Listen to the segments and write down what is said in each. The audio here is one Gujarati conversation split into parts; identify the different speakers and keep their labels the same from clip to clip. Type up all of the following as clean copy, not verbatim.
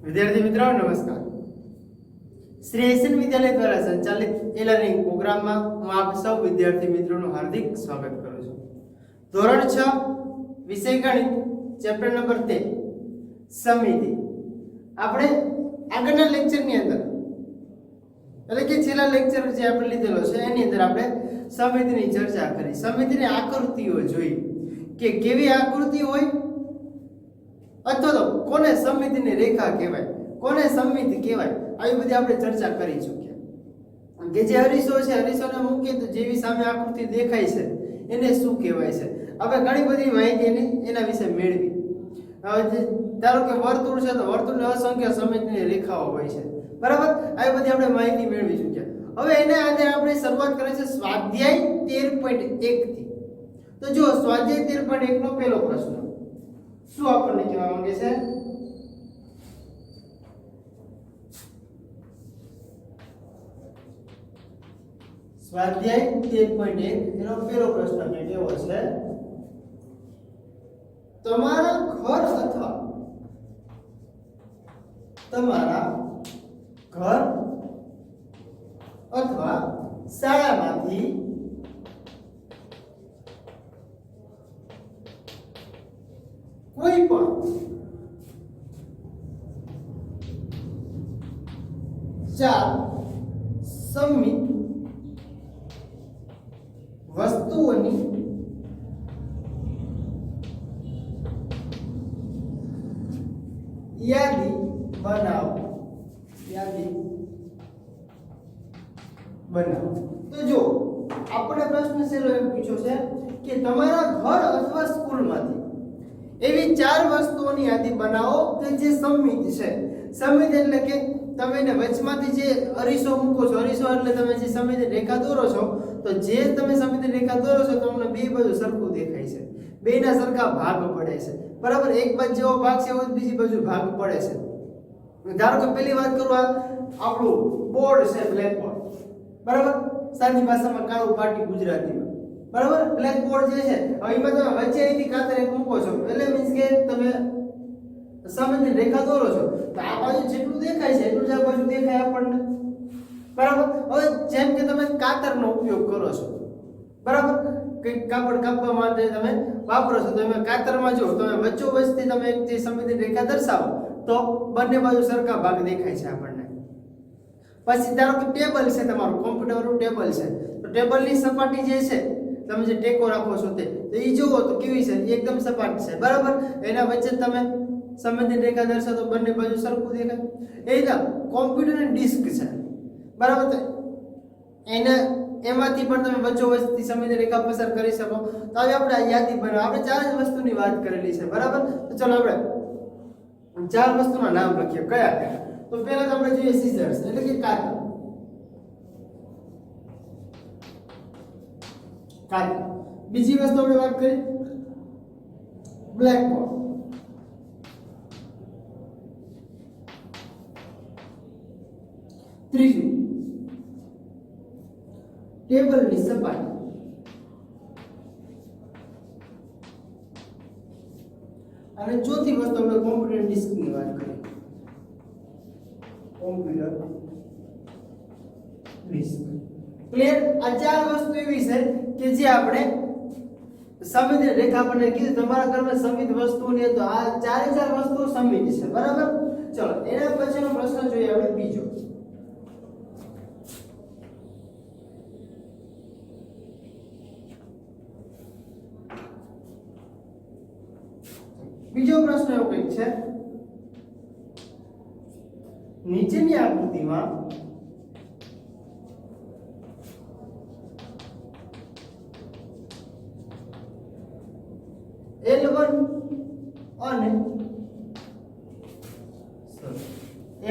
Speaker 1: विद्यार्थी मित्रों नमस्कार। श्री एशियन विद्यालय द्वारा संचालित ई-लर्निंग प्रोग्राम में हूँ आप सब विद्यार्थी मित्रों हार्दिक स्वागत करूँ छूं। धोरण 6 विषय गणित चैप्टर नंबर 13 समिति આપણે આગળના લેક્ચરની અંદર એટલે કે છેલ્લા લેક્ચર જે આપણે લીધેલો છે એની અંદર આપણે સમિતિની ચર્ચા કરી, સમિતિની આકૃતિઓ જોઈ કે કેવી આકૃતિ હોય અથવા તો કોને સમિતિની રેખા કહેવાય, કોને સમિતિ કહેવાય, આવી બધી આપણે ચર્ચા કરી ચૂક્યા કે જે હરીસો છે હરીસોને મૂકીએ તો જેવી સામે આકૃતિ દેખાય છે એને શું કહેવાય છે। આપણે ઘણી બધી માહિતી એના વિશે મેળવી। ધારો કે વર્તુળ છે તો વર્તુળને અસંખ્ય સમિતિની રેખાઓ હોય છે, બરાબર। આવી બધી આપણે માહિતી મેળવી ચૂક્યા। હવે એને આજે આપણે શરૂઆત કરી છે સ્વાધ્યાય 13.1 થી। તો જો સ્વાધ્યાય 13.1 નો પહેલો પ્રશ્ન શું આપણને કહેવા માંગે છે? સ્વાધ્યાય 13.1 એનો પહેલો પ્રશ્ન કેવો છે? તમારા ઘર અથવા શાળામાંથી કોઈ પણ ચાર સમિત વસ્તુઓની યાદી બનાવો। તો જો આપણે પ્રશ્ન સેલો એમ પૂછ્યો છે કે તમારા ઘર અથવા સ્કૂલમાંથી એવી ચાર વસ્તુઓની યાદી બનાવો કે જે સમિત છે। સમિત એટલે કે તમે એને વચમાંથી જે અરીસો મૂકો છો, અરીસો એટલે તમે જે સમિત રેખા દોરો છો, તો જે તમે સમિત રેખા દોરો છો તમને બે બાજુ સરખું દેખાય છે, બેના સરખા ભાગ પડે છે, બરાબર। એક બાજુ જેવો ભાગ છે એવો બીજી બાજુ ભાગ પડે છે। ધારો કે પહેલી વાત કરું, આપણું બોર્ડ છે, બ્લેક બોર્ડ, બરાબર। સાદી ભાષામાં કાળું પાટી ગુજરાતીમાં, બરાબર। બ્લેક બોર્ડ જે છે હવે એમાં તમે વચ્ચે અહીંથી કાતર એક મૂકો છો એટલે મીન્સ કે તમે સમિતિની રેખા દોરો છો તો આ બાજુ જેટલું દેખાય છે એટલું જ આ બાજુ દેખાય આપણને, બરાબર। હવે જેમ કે તમે કાતરનો ઉપયોગ કરો છો, બરાબર, કે કાપડ કાપવા માટે તમે વાપરો છો તો એમાં કાતરમાં જો તમે વચ્ચોવચથી તમે એક જે સમિતિની રેખા દર્શાવો તો બંને બાજુ સરખા ભાગ દેખાય છે આપણને। પછી ધારો કે ટેબલ છે, તમારું કોમ્પ્યુટરનું ટેબલ છે, તો ટેબલની સપાટી જે છે તમે જે ટેકો રાખો છો તે તો એ જુઓ તો કેવી છે, એકદમ સપાટ છે, બરાબર। એના વચ્ચે તમે સમિતિની રેખા દર્શાવો તો બંને બાજુ સરખું દેખાય। એ રીતે કોમ્પ્યુટરની ડિસ્ક છે, બરાબર, તો એને એમાંથી પણ તમે વચ્ચોવચથી સમિતિની રેખા પસાર કરી શકો। તો હવે આપણે યાદી બનાવો, આપણે ચાર જ વસ્તુની વાત કરેલી છે, બરાબર। તો ચલો આપણે ચાર વસ્તુના નામ લખીએ, કયા કયા? તો પહેલા તો આપણે જોઈએ સીઝર્સ એટલે કે કાતર। બીજી વસ્તુ આપણે વાત કરી બ્લેક બોર્ડ, ત્રીજું ટેબલની સપાટી, અને ચોથી વસ્તુ આપણે કોમ્પ્યુટર ડિસ્કની વાત કરી, કોમ્પ્યુટર ડિસ્ક। ક્લિયર? આ ચાર વસ્તુ એવી છે કે જે આપણે સમિતિની રેખા આપણને કીધું તમારા ઘરમાં સમિત વસ્તુઓની, તો આ ચારે ચાર વસ્તુઓ સમિત છે, બરાબર। ચલો એના પછીનો પ્રશ્ન જોઈએ આપણે બીજો। બીજો પ્રશ્ન એવો કંઈક છે, નીચેની આકૃતિમાં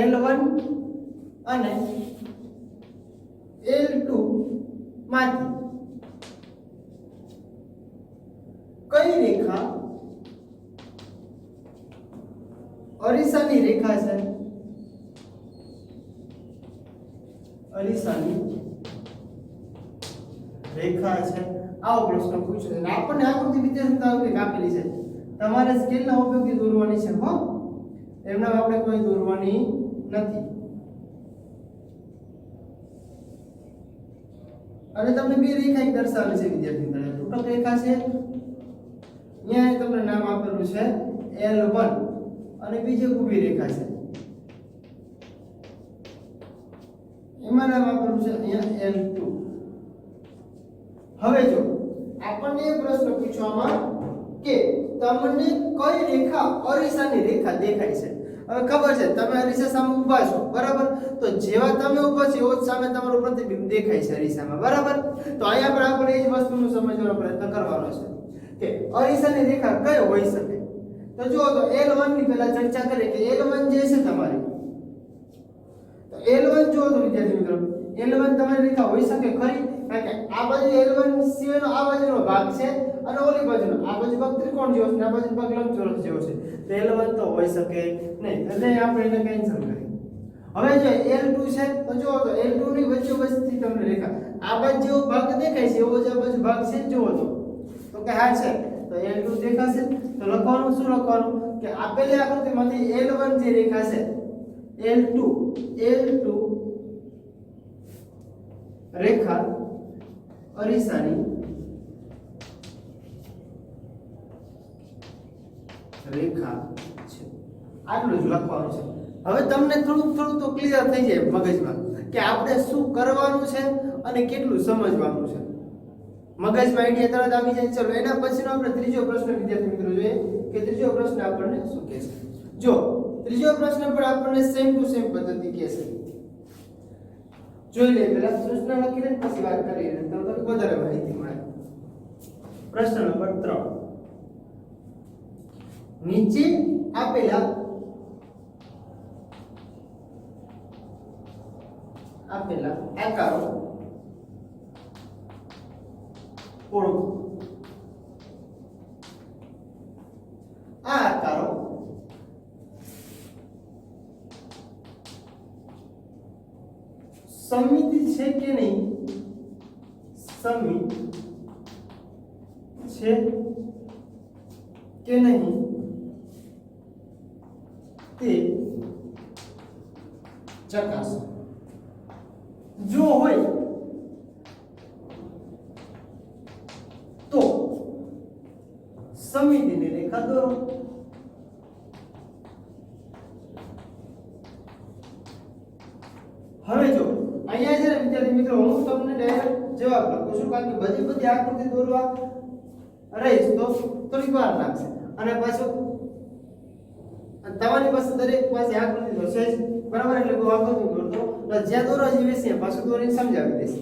Speaker 1: L1 અને L2 માંથી કઈ રેખા અરીસાની રેખા છે? અરીસાની રેખા છે, આવો પ્રશ્ન પૂછ્યો છે। આપણને આકૃતિ વિદ્યાર્થી આપેલી છે, તમારે સ્કેલના ઉપયોગથી દોરવાની છે, હો। એમના આપણે કોઈ દોરવાની નથી. અને તમને બે રેખા એક દર્શાવે છે વિદ્યાર્થી મિત્રો. તૂટક રેખા છે, અહીંયા તમને નામ આપેલું છે L1 અને બીજી ઊભી રેખા છે, એમાં નામ આપેલું છે અહીંયા L2. હવે જો આપણને એક પ્રશ્ન પૂછવામાં કે તમને કઈ રેખા અરીસાની રેખા દેખાય છે. હવે ખબર છે તમે અરીસા સામે ઊભા છો, બરાબર? તો જેવા તમે ઊભા છો એવો જ સામે તમારું પ્રતિબિંબ દેખાય છે અરીસામાં, બરાબર? તો અહીંયા પર આપણે એ જ વસ્તુનું સમજવાનો પ્રયત્ન કરવાનો છે કે અરીસાની રેખા કઈ હોઈ શકે. તો જુઓ તો L1 ની પહેલા ચર્ચા કરીએ કે L1 જે છે તમારી, તો L1 જુઓ તો વિદ્યાર્થી મિત્રો, L1 તમારી રેખા હોઈ શકે ખરી? કારણ કે આ બાજુ L1 સિવાયનો આ બાજુનો ભાગ છે અને ઓલી બાજુનો આ બાજુ ભાગ ત્રિકોણ જેવો છે, આ બાજુ ભાગ લંબચોરસ જેવો છે, તો L1 તો હોઈ શકે નહીં, એટલે આપણે એને કેન્સલ કરીએ. હવે જો L2 છે તો જુઓ તો L2 ની વચ્ચોવચ્ચથી તમને રેખા આ બાજુ જેવો ભાગ દેખાય છે એવો જ આ બાજુ ભાગ છે, જુઓ તો કે હા છે, તો L2 દેખાશે. તો લખવાનું શું લખવાનું કે આપેલી આકૃતિમાંથી L1 જે રેખા છે L2 રેખા અરીસાની રેખા છે, આટલું જ લખવાનું છે. હવે તમને થોડું તો ક્લિયર થઈ જાય મગજમાં કે આપણે શું કરવાનું છે અને કેટલું સમજવાનું છે. મગજમાં આઈડિયા તરત આવી જાય. ચલો એના પછીનો આપણે ત્રીજો પ્રશ્ન વિદ્યાર્થી મિત્રો જોઈએ કે ત્રીજો પ્રશ્ન આપણને શું કહે છે. જો ત્રીજો પ્રશ્ન પર આપણને સેમ ટુ સેમ પદ્ધતિ કહે છે. જોઈ લે, પહેલા સૂચના લખી લે પછી વાત કરીએ તો તમને વધારે માહિતી મળે. પ્રશ્ન નંબર 3, નીચે આપેલા આકારો ઓળખો. આ આકારો સમમિતિ છે કે નહીં, સમમિત છે કે નહીં તે ચકાસો. જો હોય તો સમમિતિની રેખા દોરો. હવે જો અહીંયા છે ને વિદ્યાર્થી મિત્રો, હું તમને ડાયરેક્ટ જવાબ લખું છું કારણ કે બધી આકૃતિ દોરવા રહીશ તો થોડીક વાર લાગશે અને પાછું તમારી પાસે દરેક પાસે આકૃતિ તો છે જ, બરાબર? એટલે કોઈ આકૃતિ દોરતો જ્યાં દોરવા જેવી છે પાછું દોરીને સમજાવી દઈશ.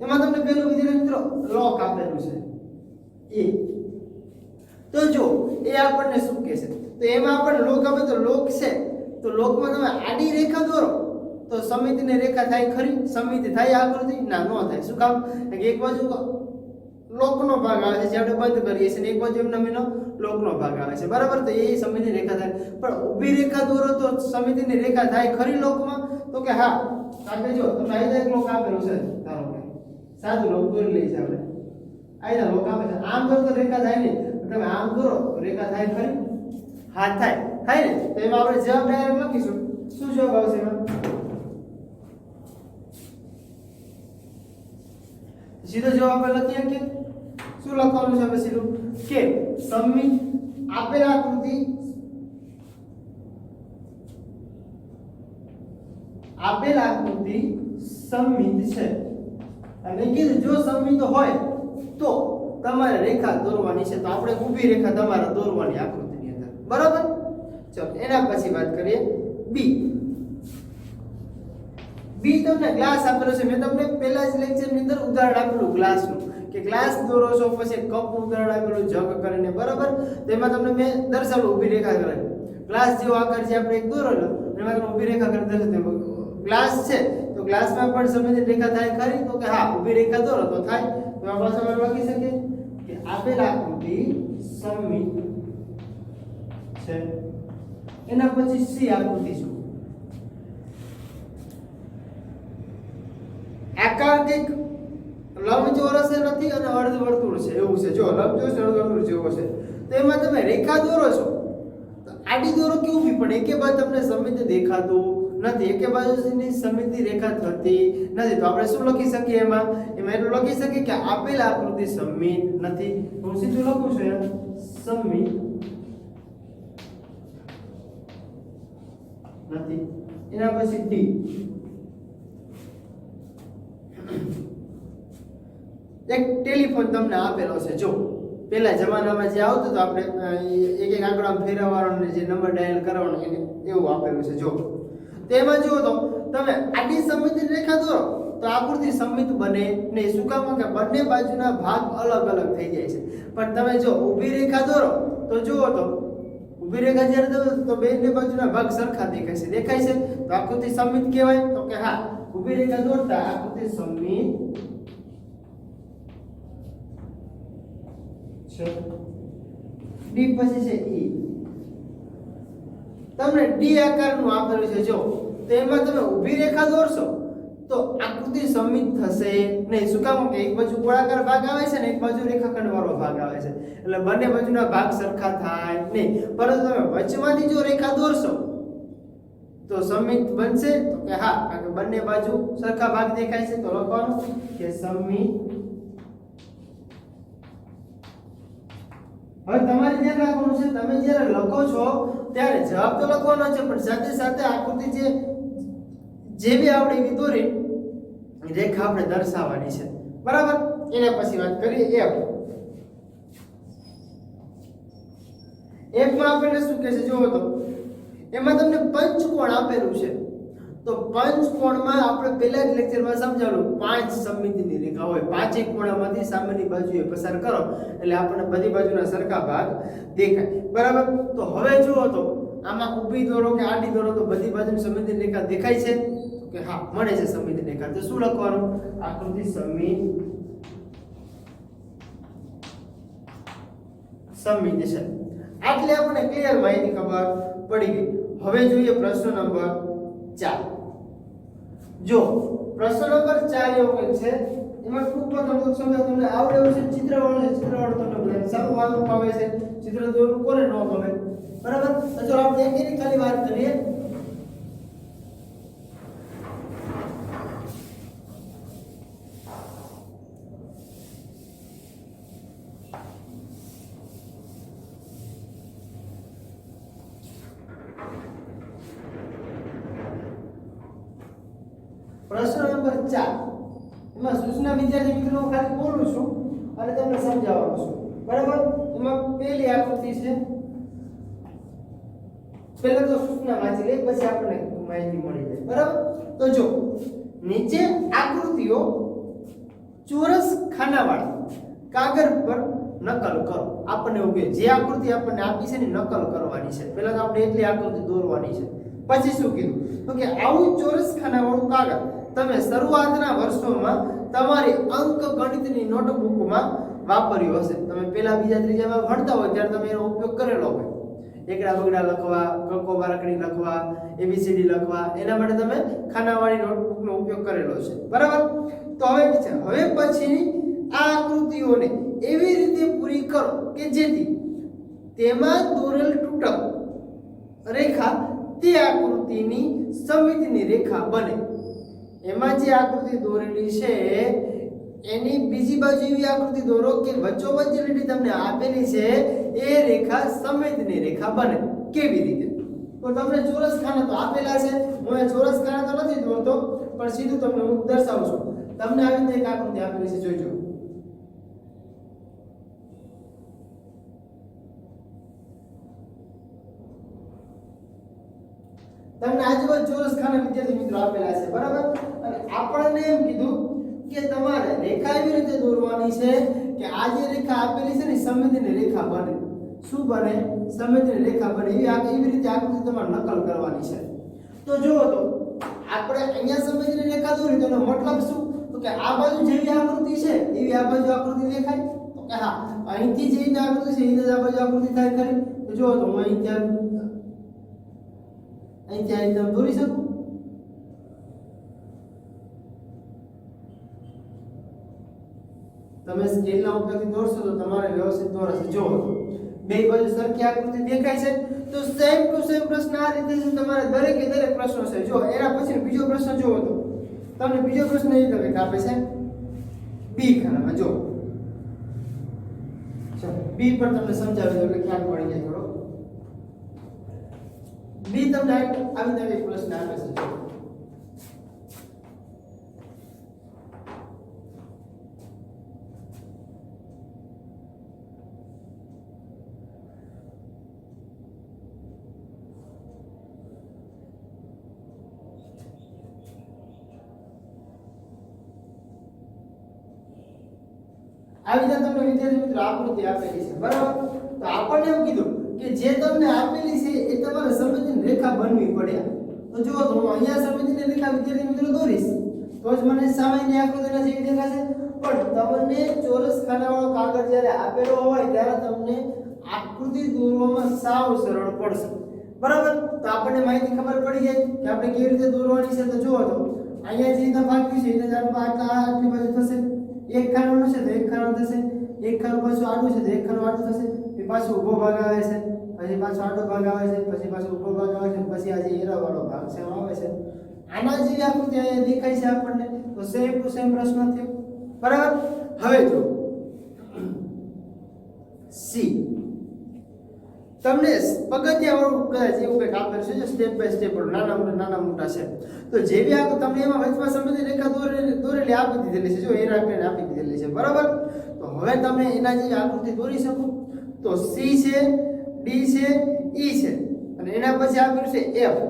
Speaker 1: એમાં તમને પેલું વિદ્યાર્થી મિત્રો લોક આપેલું છે એ. તો જો એ આપણને શું કહે છે, તો એમાં આપણને લોક આપે તો લોક છે, તો લોકમાં તમે આડી રેખા દોરો તો સમમિતિની રેખા થાય ખરી? સમમિતિ થાય આકૃતિ? ના, ન થાય. શું કામ? કે એક બાજુ લોકનો ભાગ આવે છે જે આપણે બંધ કરીએ છીએ, એક બાજુ એમનો લોકનો ભાગ આવે છે, બરાબર? તો એ સમમિતિની રેખા થાય. પણ ઊભી રેખા દોરો તો સમમિતિની રેખા થાય ખરી લોકમાં? તો કે હા. આપણે જો તમને આયતા એક લોક આપેલો છે, ધારો કે સાદું લોક દોરી લઈએ છીએ આપણે. આયતા લોક આપે છે, આમ દોરો તો રેખા થાય નહીં, તમે આમ દોરો તો રેખા થાય ખરી? હા થાય ને. તો એમાં આપણે જવાબ ડાયરેક્ટ લખીશું. શું જવાબ આવશે એમાં? સીધો જવાબ આપણે લખીએ કે શું લખવાનું છે સીધું કે સમમિત આપેલ આકૃતિ સમમિત છે. અને કીધું જો સમમિત હોય તો તમારે રેખા દોરવાની છે, તો આપણે ઊભી રેખા તમારે દોરવાની આકૃતિની અંદર, બરાબર? ચલો એના પછી વાત કરીએ બી તમને ગ્લાસ આપેલો છે. મેં તમને પહેલા જ લેક્ચરની અંદર ઉદાહરણ આપેલું ગ્લાસનું કે ગ્લાસ દોરો છો, પછી કપ ઉદાહરણ આપેલું જગ કરીને, બરાબર? તેમાં તમને મેં દર્શાવેલું ઊભી રેખા કરીને ગ્લાસ જેવો આકાર જે આપણે એક દોરેલો એમાં તમને ઊભી રેખા કરીને દર્શાવ્યું. ગ્લાસ છે તો ગ્લાસમાં પણ સમમિત રેખા થાય ખરી? તો કે હા, ઊભી રેખા દોરો તો થાય. તો આ ભાષામાં લખી શકીએ કે આપેલ આકૃતિ સમમિત છે. એના પછી સી આકૃતિ શું? આકાર કંઈક લંબચોરસ નથી અને અર્ધવર્તુળ છે એવું છે. જો લંબચોરસ અર્ધવર્તુળ જેવો છે તો એમાં તમે રેખા દોરો છો તો આડી દોરો કે ઊભી, પણ એકે બાજુ તમને સમિતિ દેખાતું નથી, એકે બાજુની સમિતિ રેખા થતી નથી. તો આપણે શું લખી શકીએ એમાં એટલું લખી શકીએ કે આપેલ આકૃતિ સમમિત નથી. હું સીધું લખું છું યાર, સમમિત નથી. એના પછી ડી, એક ટેલિફોન તમને આપેલો છે. જો પેલા જમાનામાં જે આવતું તો આપણે એક એક આંકડો આમ ફેરવવાનો ને જે નંબર ડાયલ કરવાનો એને એવું આપેલું છે. જો તેમાં જુઓ તો તમે આડી સમિતિ રેખા દોરો તો આકૃતિ સમમિત બને નહીં. શું કામ કે બંને બાજુના ભાગ અલગ અલગ થઈ જાય છે. પણ તમે જો ઊભી રેખા દોરો તો જુઓ તો ઊભી રેખા જ્યારે દોરો તો બંને બાજુના ભાગ સરખા દેખાય છે. દેખાય છે તો આકૃતિ સમમિત કહેવાય. તો કે હા, ઊભી રેખા દોરતા આકૃતિ સમમિત છે. ડી પછી છે ઈ. તમને ડી આકારનું આપેલું છે. જો તો એમાં તમે ઊભી રેખા દોરશો તો આકૃતિ સમમિત થશે નહીં. શું કામ કે એક બાજુ ગોળાકાર ભાગ આવે છે ને એક બાજુ રેખાખંડ વાળો ભાગ આવે છે, એટલે બંને બાજુના ભાગ સરખા થાય નહીં. પરંતુ તમે વચમાંથી જો રેખા દોરશો તો સમમિત બનશે. તો કે હા, કારણ કે બંને બાજુ સરખા ભાગ દેખાય છે. તો લખવાનું કે સમમિત. હવે તમારે ધ્યાન રાખવાનું છે, તમે જ્યારે લખો છો ત્યારે જવાબ તો લખવાનો છે, પણ સાથે સાથે આકૃતિ જે બી આપણે એવી દોરી રેખા આપણે દર્શાવવાની છે. બરાબર? એના પછી વાત કરીએ એફ. એફ માં આપણને શું કહે છે જુઓ તો એમાં તમને પંચકોણ આપેલું છે. તો પંચકોણમાં આપણે પહેલા જ લેક્ચરમાં સમજાવ્યું 5 સમમિતિની રેખા હોય. પાંચેય ખૂણામાંથી સામેની બાજુએ પસાર કરો એટલે આપણને બધી બાજુના સરખા ભાગ દેખાય. બરાબર? તો હવે જુઓ તો આમાં ઊભી દોરો કે આડી દોરો તો બધી બાજુની સમમિતિની રેખા દેખાય છે. તો કે હા, મળે છે સમમિતિની રેખા. તો શું લખવાનું? આકૃતિ સમમિત છે. આટલે આપણને ક્લિયર માહિતી ખબર પડી ગઈ. હવે જોઈએ પ્રશ્ન નંબર 4. જો પ્રશ્ન નંબર 4 એવો કંઈક છે, એમાં ટૂંકમાં તમને સમજાવ, તમને આવડે એવું છે, ચિત્રવાળો છે. ચિત્રવાળો તમને બધા સારું વાંચવું આવે છે. ચિત્ર દોરવું કોને ન ગમે? બરાબર? તો ચલો આપણે એની ખાલી વાત કરીએ. પ્રશ્ન નંબર 4 એમાં સૂચના વિદ્યાર્થી મિત્રો ખાલી બોલું છું અને તમને સમજાવવાનું છું. બરાબર? એમાં પહેલી આકૃતિ છે. પહેલા તો સૂચના વાંચી લે, પછી આપણને માહિતી મળી જાય. બરાબર? તો જો નીચે આકૃતિઓ ચોરસ ખાનાવાળી કાગળ પર નકલ કરો. આપણને એવું કે જે આકૃતિ આપણને આપી છે ને નકલ કરવાની છે. પહેલા તો આપણે એટલી આકૃતિ દોરવાની છે. પછી શું કીધું? તો કે આવું ચોરસ ખાનાવાળું કાગળ તમે શરૂઆતના વર્ષોમાં તમારી અંક ગણિતની નોટબુકમાં વાપર્યું હશે. તમે પહેલા બીજા ત્રીજામાં ભણતા હોય ત્યારે તમે એનો ઉપયોગ કરેલો હોય. એકડા બગડા લખવા, કક્કો બારાકડી લખવા, એબીસીડી લખવા, એના માટે તમે ખાનાવાળી નોટબુકનો ઉપયોગ કરેલો છે. બરાબર? તો હવે પછી આ આકૃતિઓને એવી રીતે પૂરી કરો કે જેથી તેમાં દોરેલ તૂટક રેખા તે આકૃતિની સમમિતિની રેખા બને. એમાં જે આકૃતિ દોરેલી છે એની બીજી બાજુ એવી આકૃતિ દોરો કે વચ્ચોવચ્ચ જે લીટી તમને આપેલી છે એ રેખા સમમિતિની રેખા બને. કેવી રીતે? તો તમને ચોરસ ખાના તો આપેલા છે. હું એ ચોરસ ખાના તો નથી દોરતો, પણ સીધું તમને હું દર્શાવું છું. તમને આવી રીતે એક આકૃતિ આપેલી છે, જોજો. તમને આજુબાજુ ચોરસ ખાના વિદ્યાર્થી મિત્રો આપેલા છે. બરાબર? અને આપણને એમ કીધું કે તમારે રેખા એવી રીતે દોરવાની છે કે આ જે રેખા આપેલી છે ને સમમિતિની રેખા બને. શું બને? સમમિતિની રેખા બને. એવી રીતે આકૃતિ તમારે નકલ કરવાની છે. તો જુઓ તો આપણે અહીંયા સમમિતિની રેખા દોરી તો એનો મતલબ શું? તો કે આ બાજુ જેવી આકૃતિ છે એવી આ બાજુ આકૃતિ દેખાય. તો કે હા, અહીંથી જે રીતે આકૃતિ છે એ રીતે આ બાજુ આકૃતિ થાય ખરી. તો જુઓ તો હું અહીંથી આ રીતે દોરી શકું. તમે સ્કેલના ઉપયોગથી દોરશો તો તમારે વ્યવસ્થિત દોરાશે. જો બે બાજુ સરખી આકૃતિ દેખાય છે તો સેમ ટુ સેમ પ્રશ્ન આ રીતે છે તમારે દરેકે દરેક પ્રશ્નો છે જો એના પછી બીજો પ્રશ્ન જોવો તો તમને બીજો પ્રશ્ન એ રીતે આપે છે બી ખાનામાં જો ચલો બી પર તમને સમજાવી દઉં એટલે ખ્યાલ પડી જાય થોડો બી તમને આવી રીતે એક પ્રશ્ન આપે છે આવી રીતે તમને વિદ્યાર્થી મિત્રો આકૃતિ આપેલી છે બરાબર તો આપણને એવું કીધું કે જે તમને આપેલી છે એ તમારે સમજીને રેખા બનવી પડે તો જો તો હું અહીંયા સમજીને રેખા વિદ્યાર્થી મિત્રો દોરીશ તો જ મને સામાન્ય આકૃતિના જેવી દેખાશે પણ તમને ચોરસ ખાનાવાળો કાગળ જ્યારે આપેલો હોય ત્યારે તમને આકૃતિ દોરવામાં સાવ સરળ પડશે બરાબર તો આપણને માહિતી ખબર પડી જાય કે આપણે કેવી રીતે દોરવાની છે તો જુઓ તો અહીંયા જે રીતે ભાગ છે એ રીતે આટલી બાજુ થશે એક ખાનું છે તો એક ખાનું થશે એક ખાનું પાછું આડું છે તો એક ખાનું આડું થશે પછી પાછું ઊભો ભાગ આવે છે પછી પાછો આડો ભાગ આવે છે પછી પાછો ઊભો ભાગ આવે છે પછી આ જે એરાવાળો ભાગ છે એમાં આવે છે આના જેવી આકૃતિ અહીંયા દેખાય છે આપણને તો સેમ ટુ સેમ પ્રશ્ન થયો બરાબર હવે જો સી તમને પગથિયાવાળું કદાચ એવું કંઈક આપેલું છે જે સ્ટેપ બાય સ્ટેપ નાના મોટા છે તો જેવી આ તમને એમાં વચમાં સમજી રેખા દોરેલી આપી દીધેલી છે જો એ રાખીને આપી દીધેલી છે બરાબર તો હવે તમે એના જેવી આકૃતિ દોરી શકો તો સી છે ડી છે ઈ છે અને એના પછી આપેલું છે એફ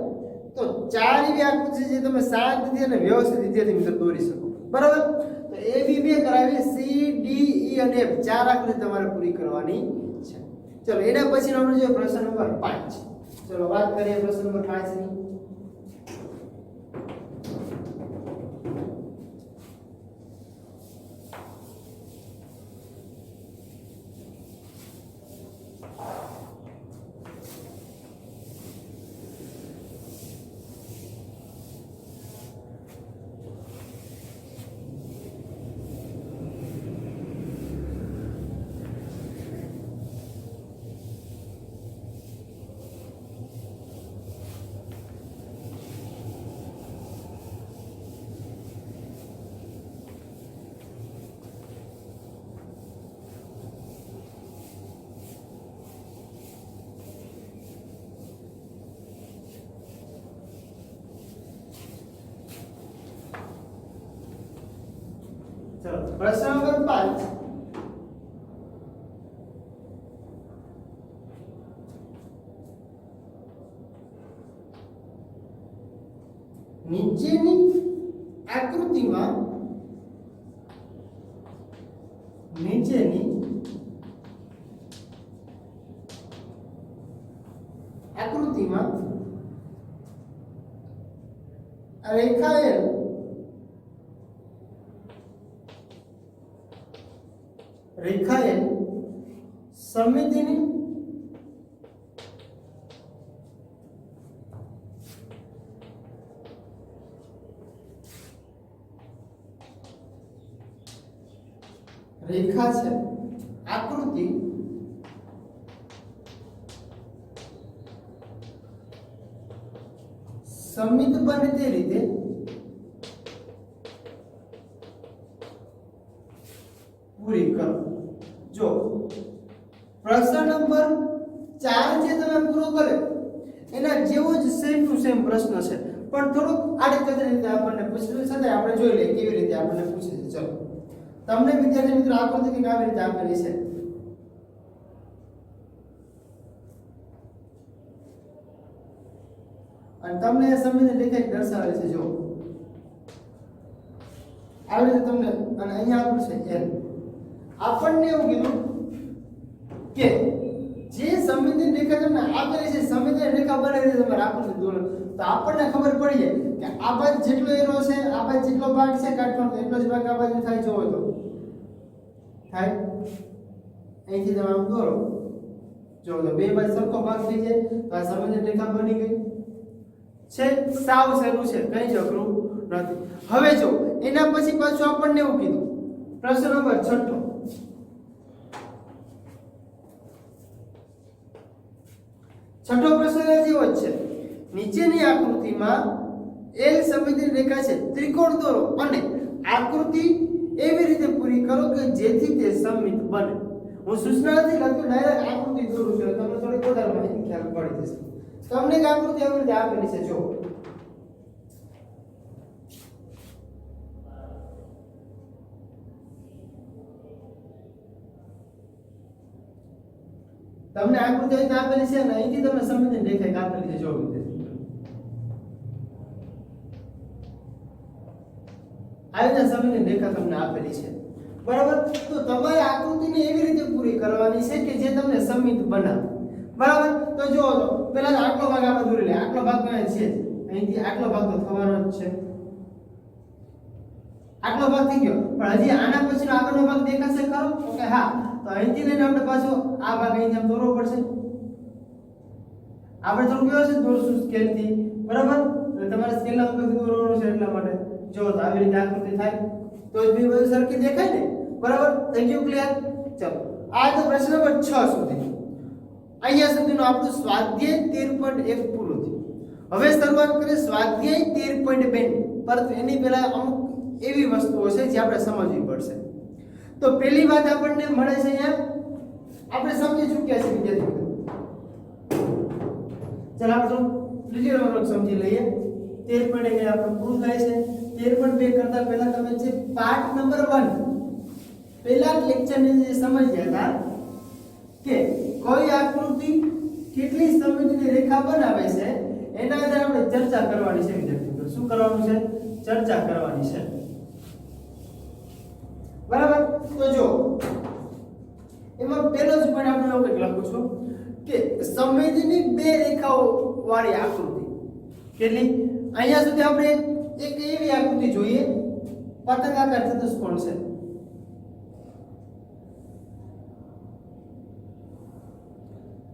Speaker 1: તો ચાર એવી આકૃતિ છે જે તમે શાંતિથી અને વ્યવસ્થિત વિદ્યાર્થી મિત્રો દોરી શકો બરાબર તો એ બી બે કરાવી સી ડી ઈ અને એફ ચાર આકૃતિ તમારે પૂરી કરવાની છે ચલો એના પછી આપણે જોઈએ પ્રશ્ન નંબર 5 ચલો વાત કરીએ પ્રશ્ન નંબર 5 ની चलो प्रश्न नंबर 5 નીચેની આકૃતિમાં રેખાએલ સમિતિની રેખા છે આકૃતિ સમિત બને તે રીતે પૂરી કરો જો પ્રશ્ન નંબર 4 જે તમે પૂરો કર્યો એના જેવો જ સેમ ટુ સેમ પ્રશ્ન છે પણ થોડુંક આડકતરી રીતે આપણને પૂછેલું છે આપણે જોઈ લઈએ કેવી રીતે આપણને પૂછે છે ચલો તમને વિદ્યાર્થી મિત્રો આકૃતિ કઈ આવી રીતે આપેલી છે અને તમને એ સમજીને દેખાય દર્શાવે છે જો આવી રીતે તમને અને અહીંયા આપ્યું છે એલ આપણને એવું કીધું કે જે સમિતિ રેખા તમને આપેલી છે સમિતિ રેખા બનાવી તમારે આકૃતિ દોરો તો આપણને ખબર પડી જાય કે આ બાજુ જેટલો એરો છે આ બાજુ જેટલો ભાગ છે કાટવાનો એટલો જ ભાગ આ બાજુ થાય જોવો તો થાય અહીંથી તમે આમ દોરો જો તો બે બાજુ સરખો ભાગ થઈ જાય તો આ સમિતિ રેખા બની ગઈ છે સાવ સહેલું છે કઈ જ અઘરું નથી હવે જો એના પછી પાછું આપણને એવું કીધું પ્રશ્ન નંબર 6 છઠ્ઠો પ્રશ્ન જેવો જ છે, નીચેની આકૃતિમાં એલ સમમિતિની રેખા છે, ત્રિકોણ દોરો અને આકૃતિ એવી રીતે પૂરી કરો કે જેથી તે સમમિત બને. હું સૂચના નથી લખતો, ડાયરેક્ટ આકૃતિ દોરું છું, તમને થોડી વધારે માહિતી ખ્યાલ પડી જશે. તમને એક આકૃતિ આવી રીતે આપેલી છે, જો તમને આકૃતિ અહીં આપેલી છે ને, અહીંથી તમને સમમિતિની રેખા આપેલી છે, જો આવી રીતે સમમિતિની રેખા તમને આપેલી છે, બરાબર. તો તમારે આકૃતિને એવી રીતે પૂરી કરવાની છે કે જે તમને સમમિત બનાવે, બરાબર. તો જો પહેલા આટલો ભાગ આપણે દોરી લે, આટલો ભાગ કયા છે, અહીંથી આટલો ભાગ તો થવાનો જ છે, આટલો ભાગ થઈ ગયો. પણ હજી આના પછીનો આગળનો ભાગ દેખાશે ખરો? ઓકે, હા. તો અહીંથી લઈને આપણે પાછો આ ભાગ અહીંથી આમ દોરવો પડશે. આપણે થોડું વ્યવસ્થિત દોરશું સ્કેલથી, બરાબર. એટલે તમારે સ્કેલના ઉપયોગથી દોરવાનું છે, એટલા માટે જો તો આવી રીતે આકૃતિ થાય તો જ બે બાજુ સરખી દેખાય ને, બરાબર. Thank you, clear. ચલો, આ તો પ્રશ્ન નંબર 6 સુધી. અહીંયા સુધીનું આપણું સ્વાધ્યાય 13.1 પૂરું થયું. હવે શરૂઆત કરીએ સ્વાધ્યાય 13.2 ની. પરંતુ એની પહેલા અમુક એવી વસ્તુઓ છે જે આપણે સમજવી પડશે. તો પહેલી વાત આપણને મળે છે અહીંયા, આપણે સમજી ચૂક્યા છીએ વિદ્યાર્થી મિત્રો. ચાલો આપણે ડિટેલમાં સમજી લઈએ. 13.1 આપણું પૂરું થાય છે. 13.2 કરતા પહેલા તમે જે પાર્ટ નંબર 1 પહેલા લેક્ચરની જે સમજ્યા હતા કે કોઈ આકૃતિ કેટલી સમમિતિની રેખા બનાવે છે, એના આધારે આપણે ચર્ચા કરવાની છે વિદ્યાર્થી મિત્રો. શું કરવાનું છે? ચર્ચા કરવાની છે, બરાબર. તો જો એમાં પહેલો જ પોઈન્ટ આપણે એવું કંઈક લખું છું કે સમમિતિની બે રેખાઓ વાળી આકૃતિ કેટલી. અહીંયા સુધી આપણે એક એવી આકૃતિ જોઈએ, પતંગાકાર ચતુષ્કોણ છે.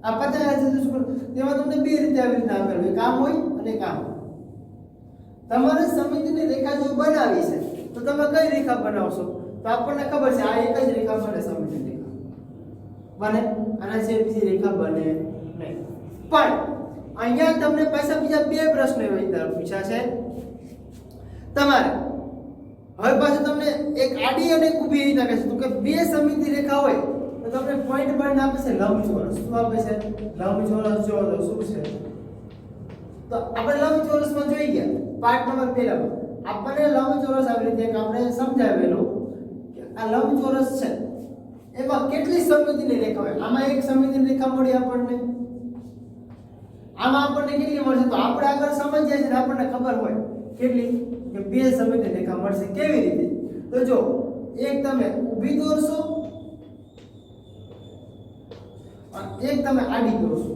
Speaker 1: આ પતંગાકાર ચતુષ્કોણ, તેમાં તમને બે રીતે આવી રીતે આપેલું હોય, કામ હોય અને કામ. તમારે સમમિતિની રેખા જો બનાવી છે તો તમે કઈ રેખા બનાવશો? તો આપણને ખબર છે આ એક જ રેખા બને, સમમિતિની રેખા બને, આના છે બીજી રેખા બને નહીં. પણ અહીંયા તમને પાછા બીજા બે પ્રશ્નો એવા પૂછ્યા છે તમારે. હવે પાછું તમને એક આડી અને એક ઊભી રીતે કહે છે તો કે બે સમમિતિ રેખા હોય તો તમને પોઈન્ટ પોઈન્ટ આપે છે લંબચોરસ. શું આપે છે? લંબચોરસ. જો તો શું છે? તો આપણે લંબચોરસમાં જોઈ ગયા પાર્ટ નંબર પહેલામાં. આપણને લંબચોરસ આવી રીતે એક આપણે સમજાવેલું કે આ લંબચોરસ છે, એમાં કેટલી સમમિતિની રેખા હોય. આમાં એક સમમિતિની રેખા મળી આપણને, આમાં આપણને કેટલી મળશે? તો આપણે આગળ સમજ્યા છે આપણને ખબર હોય કેટલી, કે બે સમમિતિની રેખા મળશે. કેવી રીતે? તો જો એક તમે ઊભી દોરશો અને એક તમે આડી દોરશો.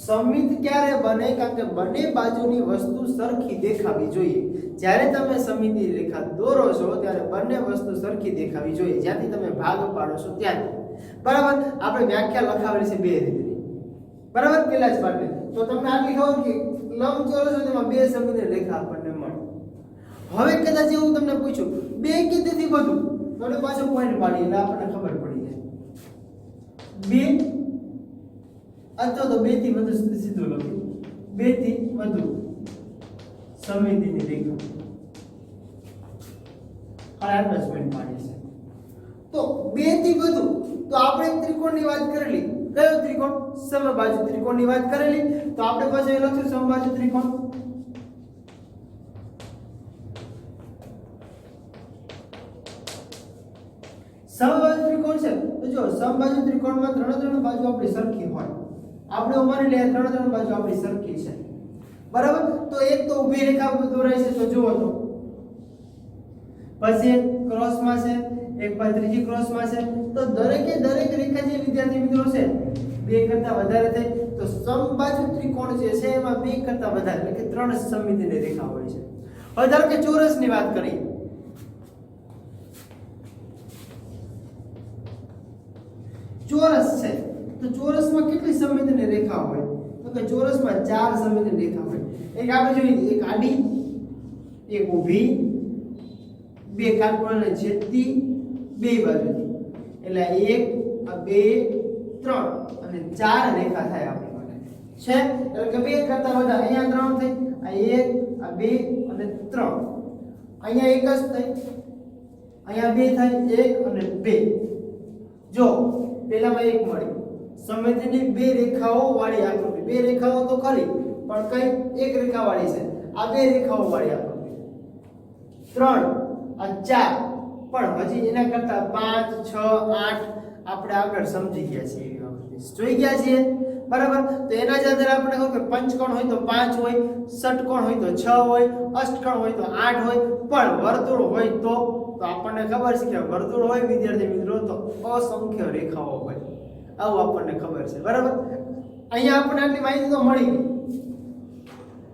Speaker 1: સમમિત ક્યારે બને? કારણ કે બંને બાજુની વસ્તુ સરખી દેખાવી જોઈએ. જ્યારે તમે સમમિતિ રેખા દોરો છો ત્યારે બંને વસ્તુ સરખી દેખાવી જોઈએ, જ્યાંથી તમે ભાગ પાડો છો ત્યાંથી, બરાબર. આપણે વ્યાખ્યા લખાવેલી છે બે રીતે, બરાબર, પેલા જ પાઠે. તો તમને આટલી ખબર કે લંબચોરસ હોય તેમાં બે સમમિતિ રેખા આપણને મળે. હવે કદાચ એવું તમને પૂછ્યું બે કે તેથી વધુ, તો પાછો પોઈન્ટ પાડીએ એટલે આપણને ખબર પડી જાય. બે અથવા તો બે થી વધુ, સીધું લખ્યું બે થી વધુ સમમિતિની રેખા અને આટલા જ પોઈન્ટ પાડીએ છે. તો બે થી વધુ, તો આપણે એક ત્રિકોણની વાત કરેલી. કયો ત્રિકોણ? સમબાજુ ત્રિકોણની વાત કરેલી. તો આપણે પાછું એ લખ્યું સમબાજુ ત્રિકોણ. સમબાજુ ત્રિકોણ છે તો જો સમબાજુ ત્રિકોણમાં ત્રણ બાજુ આપણી સરખી હોય. આપણે માની લઈએ ત્રણ બાજુ આપણી સરખી છે, બરાબર. તો એક તો ઊભી રેખા દોરાય છે, તો જુઓ તો પછી એક ક્રોસમાં છે, એક પછી ત્રીજી ક્રોસમાં છે. તો દરેકે દરેક રેખા જે વિદ્યાર્થી મિત્રો છે બે કરતા વધારે થાય તો સમબાજુ ત્રિકોણ જે છે એમાં બે કરતા વધારે એટલે કે ત્રણ સમમિતિની રેખા હોય છે. હવે ધારો કે ચોરસની વાત કરીએ. ચોરસ છે તો ચોરસમાં કેટલી સમમિતિની રેખા હોય? તો કે ચોરસમાં ચાર સમમિતિની રેખા હોય. એક આપણે જોઈએ, એક આડી, એક ઊભી, બે કાટખૂણાને છેદતી, બે બાજુથી. એટલે એક, આ બે 3 અને 4 રેખા થાય આપણી માટે છે એટલે કે 2 કરતા વધારે અહીંયા 3 થઈ આ 1 આ 2 અને 3 અહીંયા 1 જ થઈ અહીંયા 2 થાય 1 અને 2 જો પેલામાં 1 મળી સમમિતિની 2 રેખાઓ વાળી આકૃતિ 2 રેખાઓ તો ખરી પણ કઈ એક રેખા વાળી છે આ 2 રેખાઓ વાળી આકૃતિ 3 આ 4 પણ હજી એના કરતા 5 6 8 આપણે આગળ સમજી ગયા છીએ એવી આકૃતિ જોઈ ગયા છીએ બરાબર તો એના જ આધારે આપણે કહો કે પંચકોણ હોય તો 5 હોય ષટકોણ હોય તો 6 હોય અષ્ટકોણ હોય તો 8 હોય પણ વર્તુળ હોય તો આપણને ખબર છે કે વર્તુળ હોય વિદ્યાર્થી મિત્રો તો અસંખ્ય રેખાઓ હોય આવું આપણને ખબર છે બરાબર અહીંયા આપણને આટલી માહિતી તો મળી ગઈ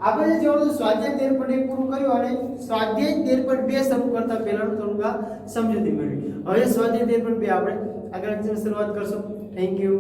Speaker 1: આપણે જે જોવાનું સ્વાધ્યાય 13.1 પૂરું કર્યું અને સ્વાધ્યાય 13.2 શરૂ કરતા પહેલાનું થોડુંક સમજૂતી મેળવી હવે સ્વાધ્યાય 13.2 આપણે આગળ શરૂઆત કરશું થેન્ક યુ